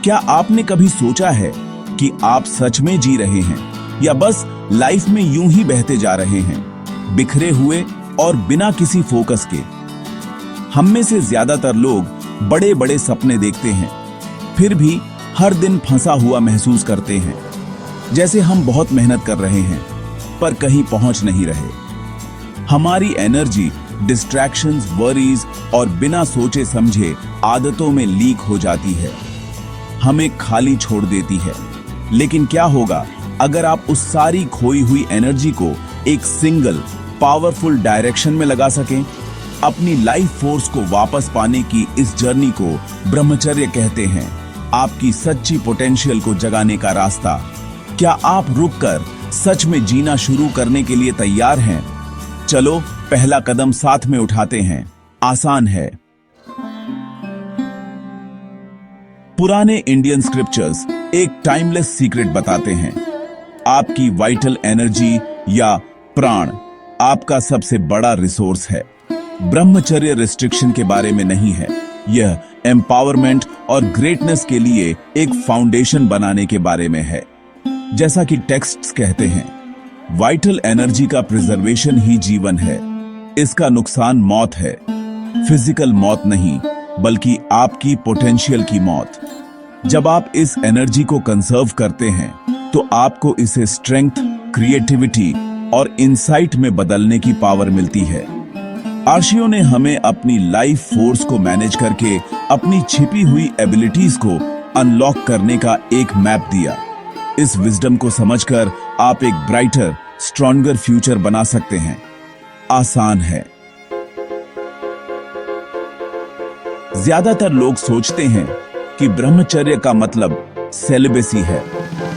क्या आपने कभी सोचा है कि आप सच में जी रहे हैं या बस लाइफ में यूं ही बहते जा रहे हैं, बिखरे हुए और बिना किसी फोकस के? हम में से ज्यादातर लोग बड़े बड़े सपने देखते हैं, फिर भी हर दिन फंसा हुआ महसूस करते हैं, जैसे हम बहुत मेहनत कर रहे हैं पर कहीं पहुंच नहीं रहे। हमारी एनर्जी डिस्ट्रैक्शंस, वरीज और बिना सोचे समझे आदतों में लीक हो जाती है, हमें खाली छोड़ देती है। लेकिन क्या होगा अगर आप उस सारी खोई हुई एनर्जी को एक सिंगल पावरफुल डायरेक्शन में लगा सकें? अपनी लाइफ फोर्स को वापस पाने की इस जर्नी को ब्रह्मचर्य कहते हैं, आपकी सच्ची पोटेंशियल को जगाने का रास्ता। क्या आप रुककर सच में जीना शुरू करने के लिए तैयार हैं? चलो पहला कदम साथ में उठाते हैं। आसान है। पुराने इंडियन स्क्रिप्चर्स एक टाइमलेस सीक्रेट बताते हैं। आपकी वाइटल एनर्जी या प्राण आपका सबसे बड़ा रिसोर्स है। ब्रह्मचर्य रिस्ट्रिक्शन के बारे में नहीं है, यह एम्पावरमेंट और ग्रेटनेस के लिए एक फाउंडेशन बनाने के बारे में है। जैसा कि टेक्स्ट्स कहते हैं, वाइटल एनर्जी का प्रिजर्वेशन ही जीवन है। इसका नुकसान मौत है, फिजिकल मौत नहीं बल्कि आपकी पोटेंशियल की मौत। जब आप इस एनर्जी को कंजर्व करते हैं तो आपको इसे स्ट्रेंथ, क्रिएटिविटी और इंसाइट में बदलने की पावर मिलती है। आर्शियों ने हमें अपनी लाइफ फोर्स को मैनेज करके अपनी छिपी हुई एबिलिटीज को अनलॉक करने का एक मैप दिया। इस विजडम को समझकर आप एक ब्राइटर, स्ट्रॉन्गर फ्यूचर बना सकते हैं। आसान है। ज्यादातर लोग सोचते हैं कि ब्रह्मचर्य का मतलब सेलिबेसी है,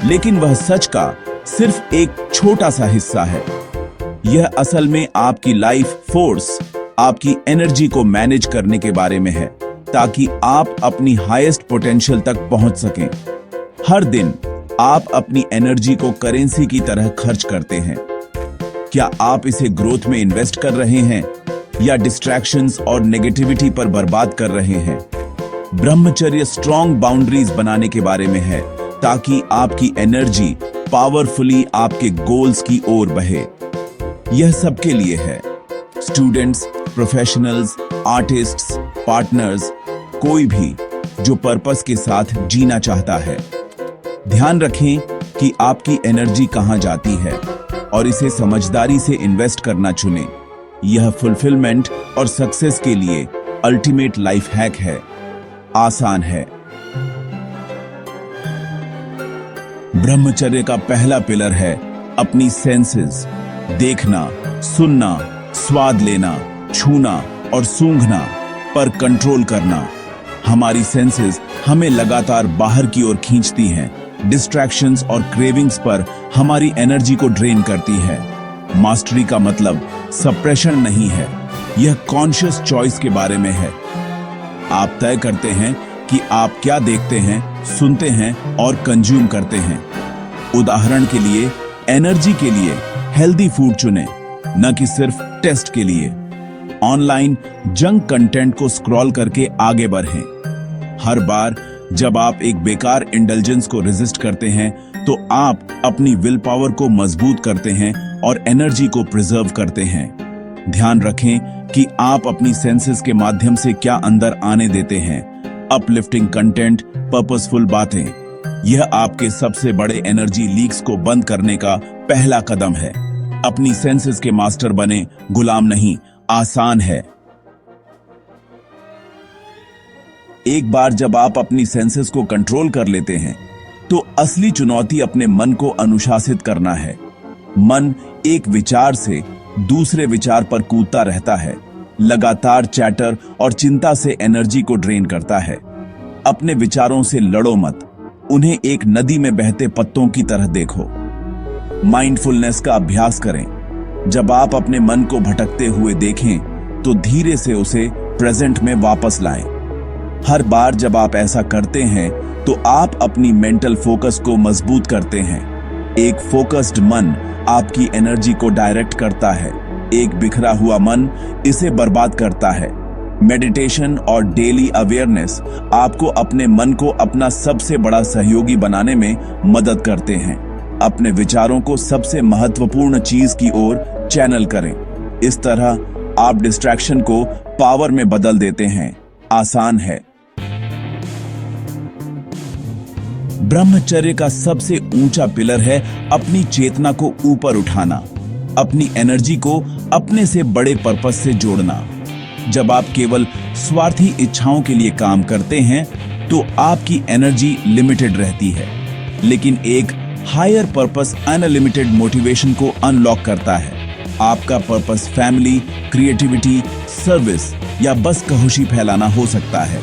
लेकिन वह सच का सिर्फ एक छोटा सा हिस्सा है। यह असल में आपकी लाइफ फोर्स, आपकी एनर्जी को मैनेज करने के बारे में है, ताकि आप अपनी हाईएस्ट पोटेंशियल तक पहुंच सकें। हर दिन आप अपनी एनर्जी को करेंसी की तरह खर्च करते हैं। क्या आप इसे ग्रोथ में इन्वेस्ट कर रहे हैं या डिस्ट्रैक्शंस और नेगेटिविटी पर बर्बाद कर रहे हैं? ब्रह्मचर्य स्ट्रॉन्ग बाउंड्रीज बनाने के बारे में है, ताकि आपकी एनर्जी पावरफुली आपके गोल्स की ओर बहे। यह सबके लिए है, स्टूडेंट्स, प्रोफेशनल्स, आर्टिस्ट्स, पार्टनर्स, कोई भी जो पर्पस के साथ जीना चाहता है। ध्यान रखें कि आपकी एनर्जी कहां जाती है और इसे समझदारी से इन्वेस्ट करना चुनें। यह फुलफिलमेंट और सक्सेस के लिए अल्टीमेट लाइफ हैक है। आसान है। ब्रह्मचर्य का पहला पिलर है अपनी सेंसेस, देखना, सुनना, स्वाद लेना, छूना और सूंघना पर कंट्रोल करना। हमारी सेंसेस हमें लगातार बाहर की ओर खींचती हैं, डिस्ट्रैक्शंस और क्रेविंग्स पर हमारी एनर्जी को ड्रेन करती है। मास्टरी का मतलब सप्रेशन नहीं है, यह कॉन्शियस चॉइस के बारे में है। आप तय करते हैं कि आप क्या देखते हैं, सुनते हैं और कंज्यूम करते हैं। उदाहरण के लिए, एनर्जी के लिए हेल्दी फूड चुनें, न कि सिर्फ टेस्ट के लिए। ऑनलाइन जंक कंटेंट को स्क्रॉल करके आगे बढ़ें। हर बार जब आप एक बेकार इंडल्जेंस को रेजिस्ट करते हैं तो आप अपनी विल पावर को मजबूत करते हैं और एनर्जी को प्रिजर्व करते हैं। ध्यान रखें कि आप अपनी सेंसेस के माध्यम से क्या अंदर आने देते हैं। अपलिफ्टिंग कंटेंट, पर्पसफुल बातें, यह आपके सबसे बड़े एनर्जी लीक्स को बंद करने का पहला कदम है। अपनी सेंसेस के मास्टर बने, गुलाम नहीं। आसान है। एक बार जब आप अपनी सेंसेस को कंट्रोल कर लेते हैं तो असली चुनौती अपने मन को अनुशासित करना है। मन एक विचार से दूसरे विचार पर कूदता रहता है, लगातार चैटर और चिंता से एनर्जी को ड्रेन करता है। अपने विचारों से लड़ो मत, उन्हें एक नदी में बहते पत्तों की तरह देखो। माइंडफुलनेस का अभ्यास करें। जब आप अपने मन को भटकते हुए देखें तो धीरे से उसे प्रेजेंट में वापस लाएं। हर बार जब आप ऐसा करते हैं तो आप अपनी मेंटल फोकस को मजबूत करते हैं। एक फोकस्ड मन आपकी एनर्जी को डायरेक्ट करता है, एक बिखरा हुआ मन इसे बर्बाद करता है। मेडिटेशन और डेली अवेयरनेस आपको अपने मन को अपना सबसे बड़ा सहयोगी बनाने में मदद करते हैं। अपने विचारों को सबसे महत्वपूर्ण चीज की ओर चैनल करें। इस तरह आप डिस्ट्रैक्शन को पावर में बदल देते हैं। आसान है। ब्रह्मचर्य का सबसे ऊंचा पिलर है अपनी चेतना को ऊपर उठाना, अपनी एनर्जी को अपने से बड़े पर्पस से जोड़ना। जब आप केवल स्वार्थी इच्छाओं के लिए काम करते हैं तो आपकी एनर्जी लिमिटेड रहती है, लेकिन एक हायर पर्पस अनलिमिटेड मोटिवेशन को अनलॉक करता है। आपका पर्पस फैमिली, क्रिएटिविटी, सर्विस या बस खुशी फैलाना हो सकता है।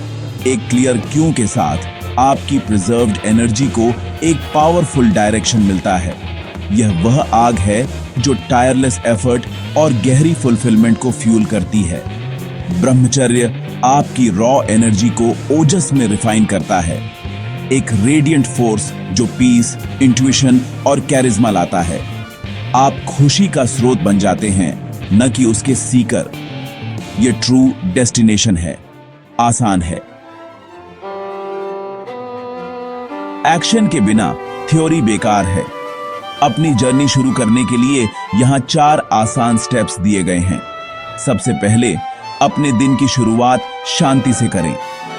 एक क्लियर क्यों के साथ आपकी प्रिजर्व्ड एनर्जी को एक पावरफुल डायरेक्शन मिलता है। यह वह आग है जो टायरलेस एफर्ट और गहरी फुलफिलमेंट को फ्यूल करती है। ब्रह्मचर्य आपकी रॉ एनर्जी को ओजस में रिफाइन करता है, एक रेडिएंट फोर्स जो पीस, इंट्यूशन और कैरिज्मा लाता है। आप खुशी का स्रोत बन जाते हैं, न कि उसके सीकर। यह ट्रू डेस्टिनेशन है। आसान है। एक्शन के बिना थ्योरी बेकार है। अपनी जर्नी शुरू करने के लिए यहां 4 आसान स्टेप्स दिए गए हैं। सबसे पहले, अपने दिन की शुरुआत शांति से करें।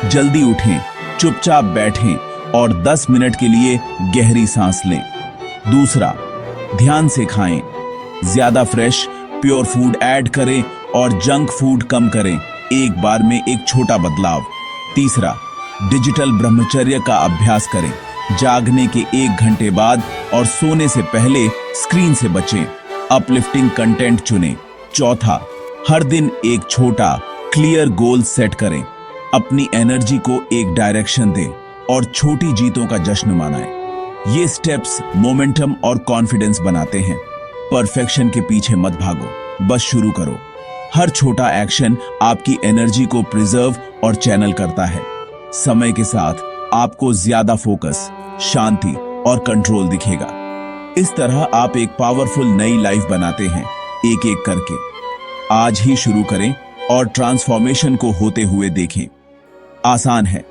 जल्दी उठें, चुपचाप बैठें और 10 मिनट के लिए गहरी सांस लें। दूसरा, ध्यान से खाएं। ज्यादा फ्रेश, प्योर फूड ऐड करें और जंक फूड कम करें। एक बार में एक छोटा बदलाव। तीसरा, डिजिटल ब्रह्मचर्य का अभ्यास करें। जागने के 1 घंटे बाद और सोने से पहले स्क्रीन से बचें। अपलिफ्टिंग कंटेंट चुनें। चौथा, हर दिन एक छोटा क्लियर गोल सेट करें। अपनी एनर्जी को एक डायरेक्शन दें और छोटी जीतों का जश्न मनाएं। ये स्टेप्स मोमेंटम और कॉन्फिडेंस बनाते हैं। परफेक्शन के पीछे मत भागो, बस शुरू करो। हर छोटा एक्शन आपकी एनर्जी को प्रिजर्व और चैनल करता है। समय के साथ आपको ज्यादा फोकस, शांति और कंट्रोल दिखेगा। इस तरह आप एक पावरफुल नई लाइफ बनाते हैं, एक एक करके। आज ही शुरू करें और ट्रांसफॉर्मेशन को होते हुए देखें। आसान है।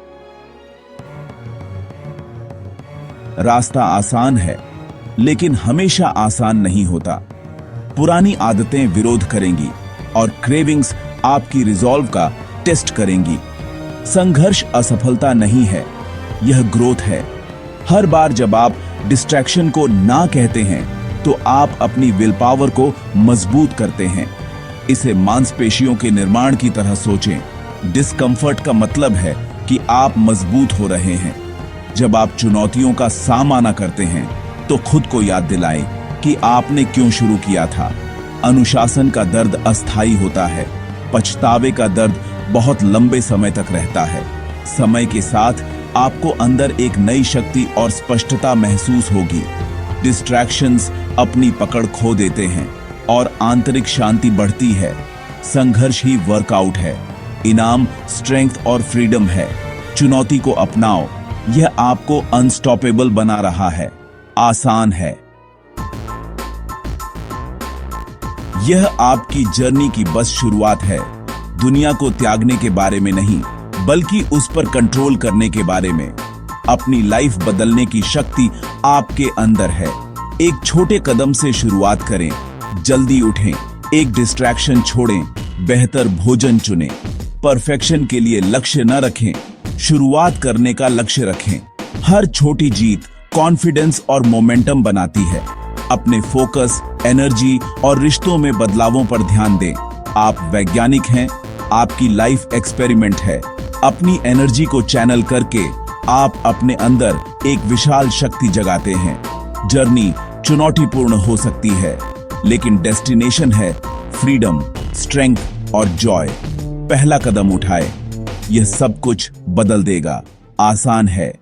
रास्ता आसान है, लेकिन हमेशा आसान नहीं होता। पुरानी आदतें विरोध करेंगी और क्रेविंग्स आपकी रिजॉल्व का टेस्ट करेंगी। संघर्ष असफलता नहीं है, यह ग्रोथ है। हर बार जब आप डिस्ट्रैक्शन को ना कहते हैं तो आप अपनी विल पावर को मजबूत करते हैं। इसे मांसपेशियों के निर्माण की तरह सोचें। डिस्कंफर्ट का मतलब है कि आप मजबूत हो रहे हैं। जब आप चुनौतियों का सामना करते हैं तो खुद को याद दिलाएं कि आपने क्यों शुरू किया था। अनुशासन का दर्द अस्थायी होता है, पछतावे का दर्द बहुत लंबे समय तक रहता है। समय के साथ आपको अंदर एक नई शक्ति और स्पष्टता महसूस होगी। डिस्ट्रैक्शंस अपनी पकड़ खो देते हैं और आंतरिक शांति बढ़ती है। संघर्ष ही वर्कआउट है, इनाम स्ट्रेंथ और फ्रीडम है। चुनौती को अपनाओ, यह आपको अनस्टॉपेबल बना रहा है। आसान है। यह आपकी जर्नी की बस शुरुआत है। दुनिया को त्यागने के बारे में नहीं, बल्कि उस पर कंट्रोल करने के बारे में। अपनी लाइफ बदलने की शक्ति आपके अंदर है। एक छोटे कदम से शुरुआत करें। जल्दी उठें, एक डिस्ट्रैक्शन छोड़ें, बेहतर भोजन चुनें। परफेक्शन के लिए लक्ष्य न रखें, शुरुआत करने का लक्ष्य रखें। हर छोटी जीत कॉन्फिडेंस और मोमेंटम बनाती है। अपने फोकस, एनर्जी और रिश्तों में बदलावों पर ध्यान दें। आप वैज्ञानिक हैं, आपकी लाइफ एक्सपेरिमेंट है। अपनी एनर्जी को चैनल करके आप अपने अंदर एक विशाल शक्ति जगाते हैं। जर्नी चुनौतीपूर्ण हो सकती है, लेकिन डेस्टिनेशन है फ्रीडम, स्ट्रेंथ और जॉय। पहला कदम उठाए, यह सब कुछ बदल देगा। आसान है।